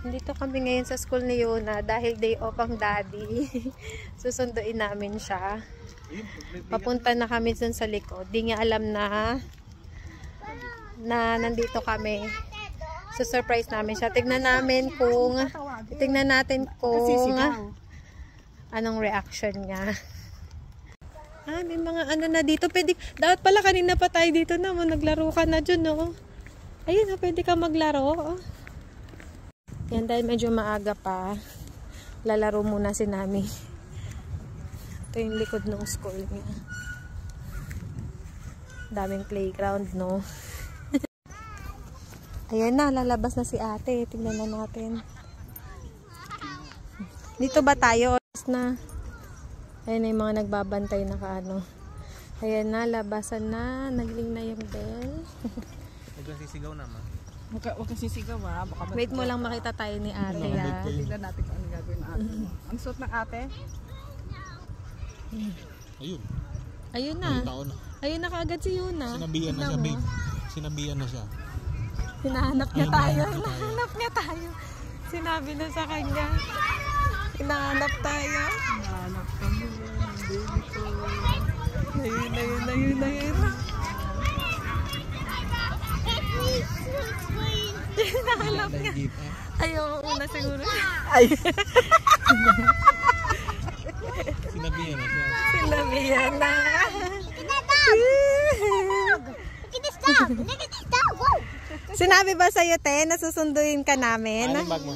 Dito kami ngayon sa school ni Yuna dahil day off ang daddy. Susunduin namin siya. Papunta na kami dun sa likod. Di niya alam na nandito kami. So surprise namin siya. Tignan natin kung anong reaction niya. May mga ano na dito. Pwede, dapat pala kanina pa tayo dito na. Naglaro ka na dyan, no? Ayun, pwede ka maglaro. Yan, dahil medyo maaga pa. Lalaro muna si Nami. Ito yung likod ng school niya. Daming playground, no? Ayan na, lalabas na si ate. Tingnan na natin. Dito ba tayo? Na. Ayan na yung mga nagbabantay na kaano. Ayan na, labasan na. Nagling na yung bell. Huwag kang sisigaw naman. Huwag kang sisigaw ha. Wait mo lang makita tayo ni ate ha. Tignan natin kung ano gagawin ng ate. Ang suot ng ate? Ayun. Ayun na. Ayun na kaagad si Yuna. Sinabihan na siya, babe. Sinabihan na siya. Hinahanap niya tayo. Hinahanap niya tayo. Sinabi na sa kanya. Hinahanap tayo. Hinahanap kami. Baby ko. Ayun. Hinahanap niya. Ayaw una siguro. Ay. Sinabihan na siya. Sinabihan na. Sinabi ba sa'yo, te, na susunduin ka namin? Anong bag mo?